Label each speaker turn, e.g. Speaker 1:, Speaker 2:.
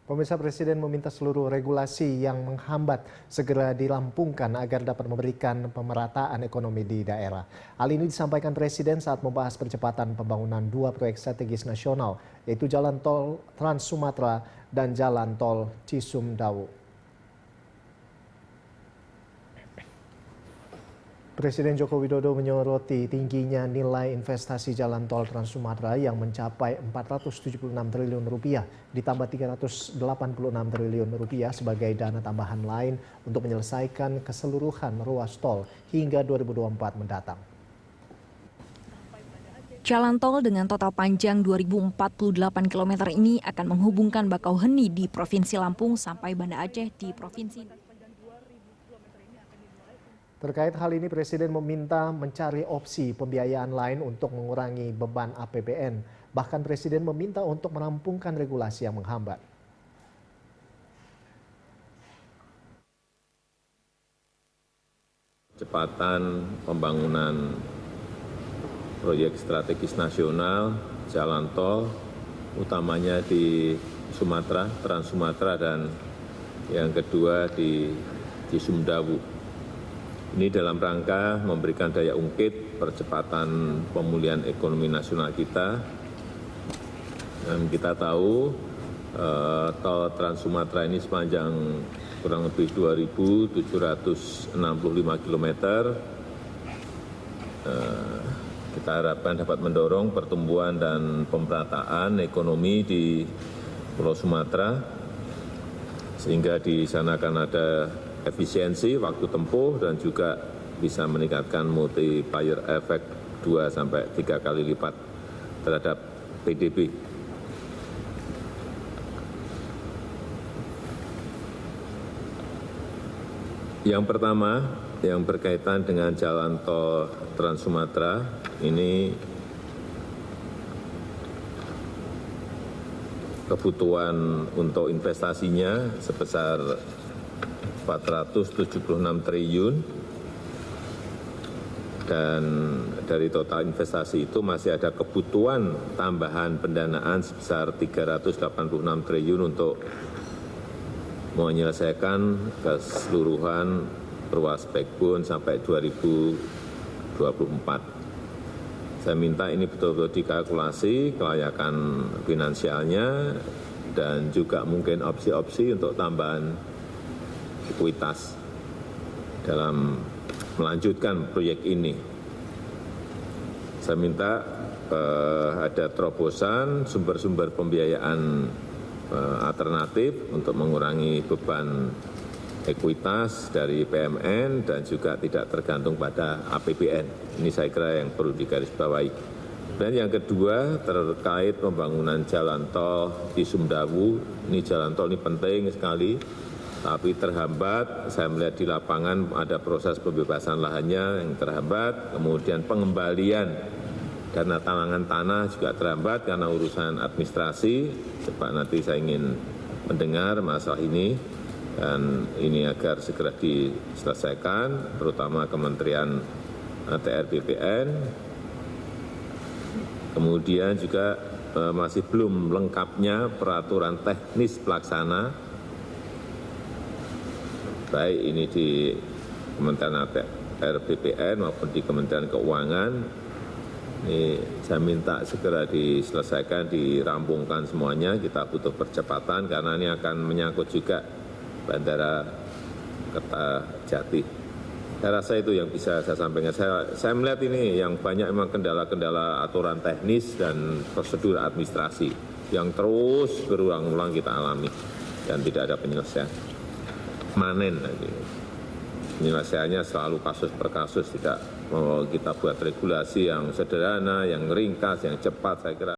Speaker 1: Pemirsa, Presiden meminta seluruh regulasi yang menghambat segera dirampungkan agar dapat memberikan pemerataan ekonomi di daerah. Hal ini disampaikan Presiden saat membahas percepatan pembangunan dua proyek strategis nasional, yaitu Jalan Tol Trans Sumatera dan Jalan Tol Cisumdawu. Presiden Joko Widodo menyoroti tingginya nilai investasi Jalan Tol Trans Sumatera yang mencapai Rp476 triliun ditambah Rp386 triliun sebagai dana tambahan lain untuk menyelesaikan keseluruhan ruas tol hingga 2024 mendatang.
Speaker 2: Jalan tol dengan total panjang 2048 km ini akan menghubungkan Bakauheni di Provinsi Lampung sampai Banda Aceh di Provinsi.
Speaker 1: Terkait hal ini, Presiden meminta mencari opsi pembiayaan lain untuk mengurangi beban APBN. Bahkan Presiden meminta untuk merampungkan regulasi yang menghambat.
Speaker 3: Percepatan pembangunan proyek strategis nasional, jalan tol, utamanya di Sumatera, Trans Sumatera, dan yang kedua di Cisumdawu. Ini dalam rangka memberikan daya ungkit percepatan pemulihan ekonomi nasional kita. Dan kita tahu tol Trans Sumatera ini sepanjang kurang lebih 2.765 km. Kita harapkan dapat mendorong pertumbuhan dan pemerataan ekonomi di Pulau Sumatera, sehingga di sana akan ada efisiensi waktu tempuh dan juga bisa meningkatkan multiplier efek 2-3 kali lipat terhadap PDB. Yang pertama, yang berkaitan dengan jalan tol Trans Sumatera, ini kebutuhan untuk investasinya sebesar Rp476 triliun, dan dari total investasi itu masih ada kebutuhan tambahan pendanaan sebesar Rp386 triliun untuk menyelesaikan keseluruhan ruas backbone sampai 2024. Saya minta ini betul-betul dikalkulasi kelayakan finansialnya dan juga mungkin opsi-opsi untuk tambahan ekuitas dalam melanjutkan proyek ini. Saya minta ada terobosan sumber-sumber pembiayaan alternatif untuk mengurangi beban ekuitas dari PMN dan juga tidak tergantung pada APBN. Ini saya kira yang perlu digarisbawahi. Dan yang kedua terkait pembangunan jalan tol di Cisumdawu. Ini jalan tol ini penting sekali, tapi terhambat. Saya melihat di lapangan ada proses pembebasan lahannya yang terhambat, kemudian pengembalian dana talangan tanah juga terhambat karena urusan administrasi. Sebab nanti saya ingin mendengar masalah ini, dan ini agar segera diselesaikan, terutama Kementerian ATR BPN. Kemudian juga masih belum lengkapnya peraturan teknis pelaksana, baik ini di Kementerian ATR BPN maupun di Kementerian Keuangan. Ini saya minta segera diselesaikan, dirampungkan semuanya. Kita butuh percepatan karena ini akan menyangkut juga Bandara Kertajati. Saya rasa itu yang bisa saya sampaikan. Saya melihat ini yang banyak memang kendala-kendala aturan teknis dan prosedur administrasi yang terus berulang-ulang kita alami dan tidak ada penyelesaian. Manen lagi. Penyelesaiannya selalu kasus per kasus, tidak mau kita buat regulasi yang sederhana, yang ringkas, yang cepat, saya kira.